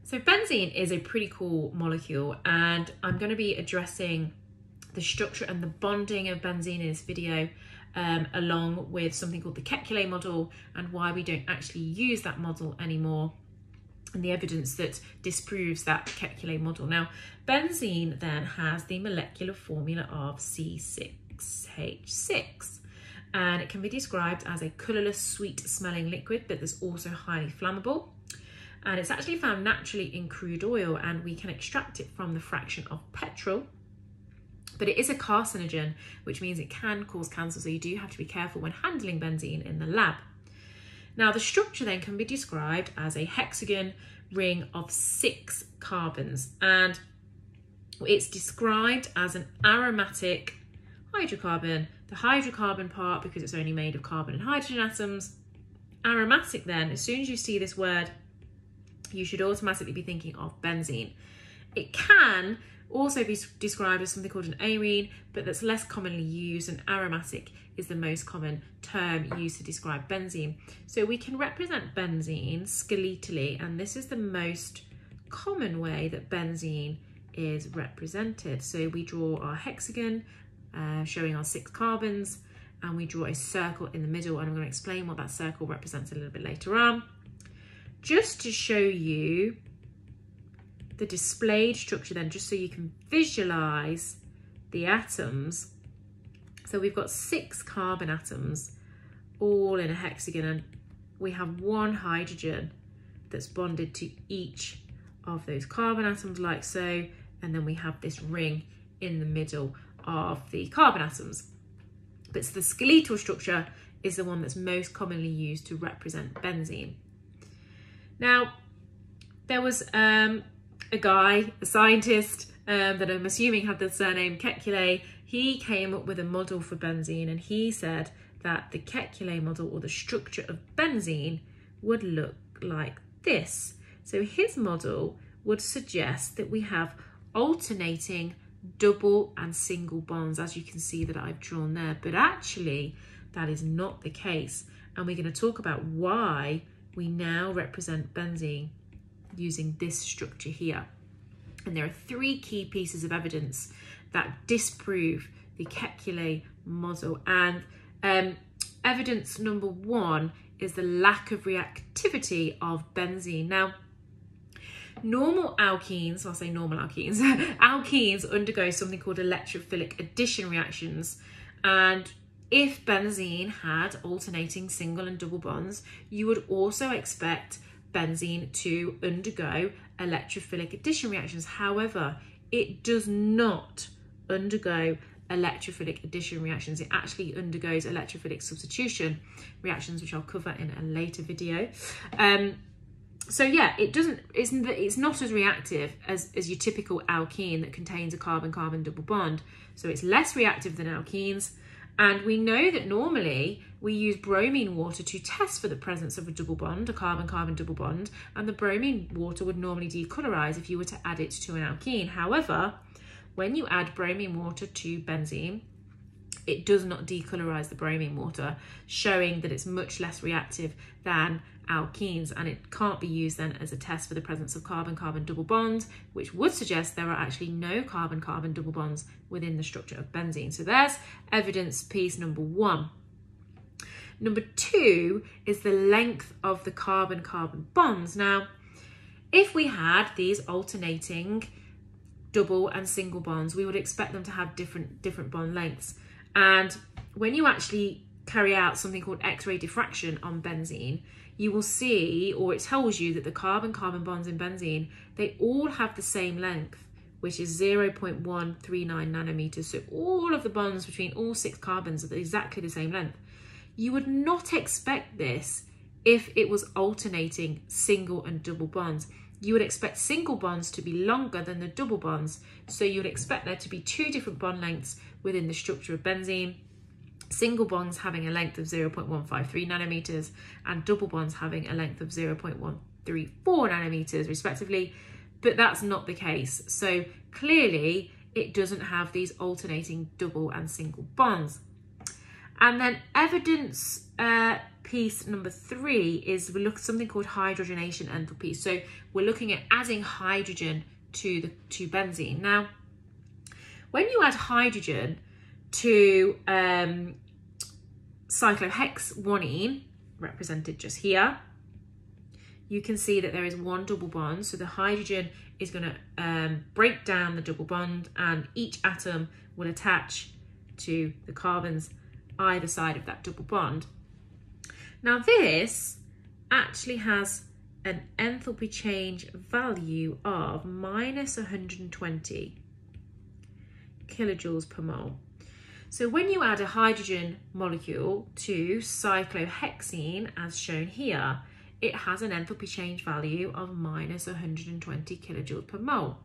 So benzene is a pretty cool molecule, and I'm going to be addressing the structure and the bonding of benzene in this video, along with something called the Kekule model and why we don't actually use that model anymore, and the evidence that disproves that Kekule model. Now, benzene then has the molecular formula of C6H6, and it can be described as a colourless, sweet-smelling liquid, but that's also highly flammable. And it's actually found naturally in crude oil, and we can extract it from the fraction of petrol. But it is a carcinogen, which means it can cause cancer, so you do have to be careful when handling benzene in the lab. Now, the structure then can be described as a hexagon ring of 6 carbons, and it's described as an aromatic hydrocarbon. The hydrocarbon part, because it's only made of carbon and hydrogen atoms. Aromatic then, as soon as you see this word, you should automatically be thinking of benzene. It can also be described as something called an arene, but that's less commonly used, and aromatic is the most common term used to describe benzene. So we can represent benzene skeletally, and this is the most common way that benzene is represented. So we draw our hexagon showing our 6 carbons, and we draw a circle in the middle, and I'm going to explain what that circle represents a little bit later on. Just to show you the displayed structure then, just so you can visualize the atoms. So we've got 6 carbon atoms all in a hexagon, and we have 1 hydrogen that's bonded to each of those carbon atoms like so, and then we have this ring in the middle of the carbon atoms. But the skeletal structure is the one that's most commonly used to represent benzene. Now, there was a scientist that I'm assuming had the surname Kekule. He came up with a model for benzene, and he said that the Kekule model, or the structure of benzene, would look like this. So his model would suggest that we have alternating double and single bonds, as you can see that I've drawn there, but actually that is not the case, and we're going to talk about why we now represent benzene using this structure here. And there are 3 key pieces of evidence that disprove the Kekule model. And evidence number 1 is the lack of reactivity of benzene. Now, normal alkenes, I'll say normal alkenes, alkenes undergo something called electrophilic addition reactions. And if benzene had alternating single and double bonds, you would also expect benzene to undergo electrophilic addition reactions. However, it does not undergo electrophilic addition reactions. It actually undergoes electrophilic substitution reactions, which I'll cover in a later video. So yeah, it's not as reactive as your typical alkene that contains a carbon-carbon double bond. So it's less reactive than alkenes. And we know that normally we use bromine water to test for the presence of a double bond, a carbon-carbon double bond, and the bromine water would normally decolorize if you were to add it to an alkene. However, when you add bromine water to benzene, it does not decolorize the bromine water, showing that it's much less reactive than alkenes, and it can't be used then as a test for the presence of carbon-carbon double bonds, which would suggest there are actually no carbon-carbon double bonds within the structure of benzene. So there's evidence piece number 1. Number 2 is the length of the carbon-carbon bonds. Now, if we had these alternating double and single bonds, we would expect them to have different bond lengths. And when you actually carry out something called X-ray diffraction on benzene, you will see, or it tells you, that the carbon-carbon bonds in benzene, they all have the same length, which is 0.139 nanometers. So all of the bonds between all 6 carbons are exactly the same length. You would not expect this if it was alternating single and double bonds. You would expect single bonds to be longer than the double bonds. So you would expect there to be 2 different bond lengths within the structure of benzene. Single bonds having a length of 0.153 nanometers and double bonds having a length of 0.134 nanometers respectively, but that's not the case. So clearly it doesn't have these alternating double and single bonds. And then evidence piece number 3 is we look at something called hydrogenation enthalpy. So we're looking at adding hydrogen to benzene. Now, when you add hydrogen to cyclohexanone, represented just here, you can see that there is one double bond. So the hydrogen is going to break down the double bond, and each atom will attach to the carbons either side of that double bond. Now this actually has an enthalpy change value of minus 120 kilojoules per mole. So when you add a hydrogen molecule to cyclohexene, as shown here, it has an enthalpy change value of minus 120 kilojoules per mole.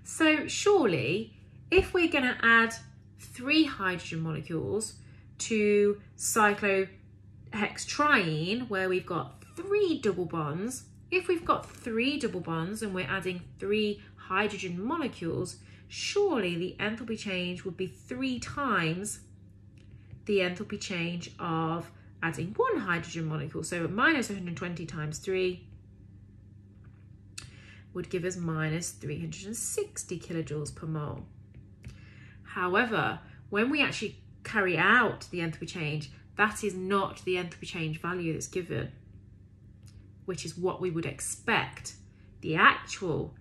So surely, if we're going to add 3 hydrogen molecules to cyclohextriene, where we've got 3 double bonds, if we've got 3 double bonds and we're adding 3 hydrogen molecules, surely the enthalpy change would be 3 times the enthalpy change of adding 1 hydrogen molecule. So minus 120 times 3 would give us minus 360 kilojoules per mole. However, when we actually carry out the enthalpy change, that is not the enthalpy change value that's given, which is what we would expect. The actual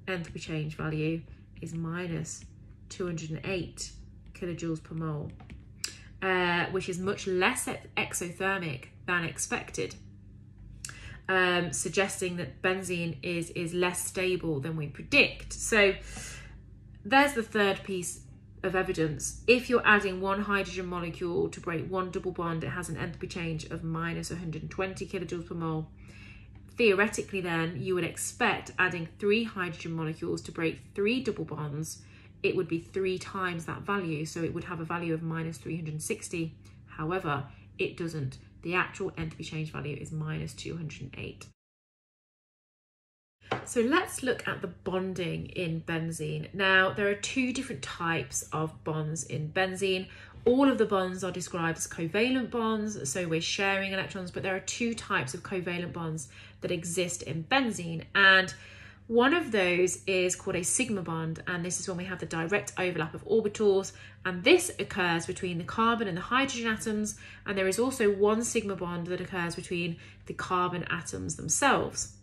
enthalpy change value is minus 208 kilojoules per mole, which is much less exothermic than expected, suggesting that benzene is less stable than we predict. So there's the third piece of evidence. If you're adding 1 hydrogen molecule to break 1 double bond, it has an enthalpy change of minus 120 kilojoules per mole. Theoretically then, you would expect adding 3 hydrogen molecules to break 3 double bonds, it would be 3 times that value, so it would have a value of minus 360. However, it doesn't. The actual enthalpy change value is minus 208. So let's look at the bonding in benzene. Now, there are 2 different types of bonds in benzene. All of the bonds are described as covalent bonds, so we're sharing electrons, but there are 2 types of covalent bonds that exist in benzene, and one of those is called a sigma bond, and this is when we have the direct overlap of orbitals, and this occurs between the carbon and the hydrogen atoms, and there is also one sigma bond that occurs between the carbon atoms themselves.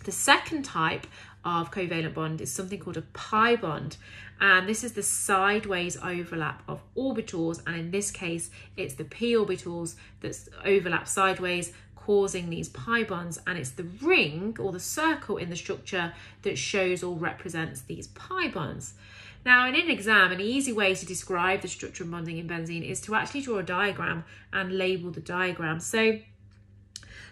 The second type of covalent bond is something called a pi bond, and this is the sideways overlap of orbitals, and in this case it's the p orbitals that overlap sideways, causing these pi bonds, and it's the ring or the circle in the structure that shows or represents these pi bonds. Now, in an exam, an easy way to describe the structure of bonding in benzene is to actually draw a diagram and label the diagram. So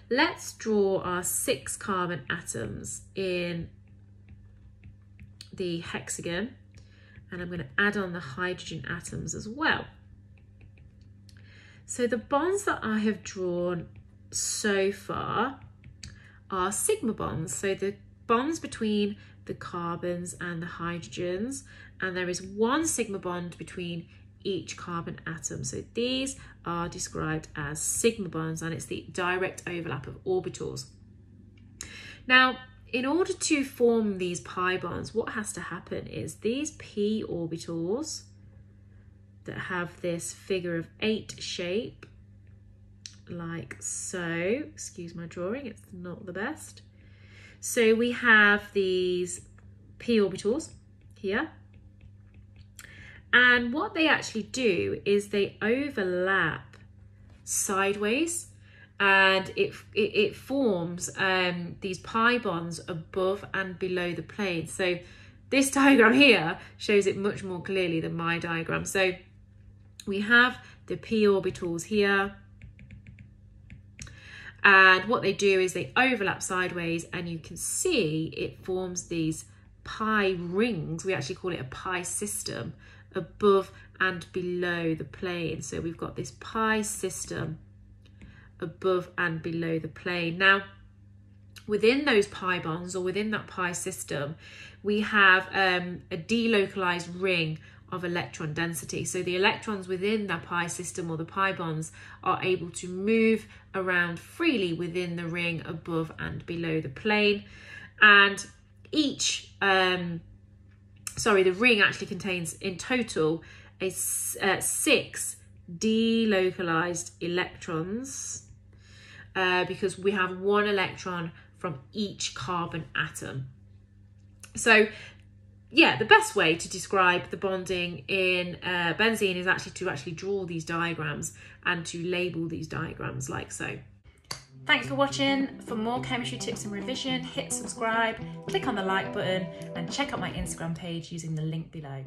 let's draw our 6 carbon atoms in the hexagon, and I'm going to add on the hydrogen atoms as well. So the bonds that I have drawn so far are sigma bonds, so the bonds between the carbons and the hydrogens, and there is 1 sigma bond between each carbon atom. So these are described as sigma bonds, and it's the direct overlap of orbitals. Now, in order to form these pi bonds, what has to happen is these p orbitals that have this figure of 8 shape, like so. Excuse my drawing, it's not the best. So we have these p orbitals here, and what they actually do is they overlap sideways, and it forms these pi bonds above and below the plane. So this diagram here shows it much more clearly than my diagram. So we have the p orbitals here, and what they do is they overlap sideways, and you can see it forms these pi rings. We actually call it a pi system above and below the plane. So we've got this pi system above and below the plane. Now, within those pi bonds, or within that pi system, we have a delocalized ring of electron density. So the electrons within the pi system or the pi bonds are able to move around freely within the ring above and below the plane. And each, the ring actually contains in total 6 delocalized electrons because we have 1 electron from each carbon atom. So yeah, the best way to describe the bonding in benzene is actually to draw these diagrams and to label these diagrams like so. Thanks for watching. For more chemistry tips and revision, hit subscribe, click on the like button and check out my Instagram page using the link below.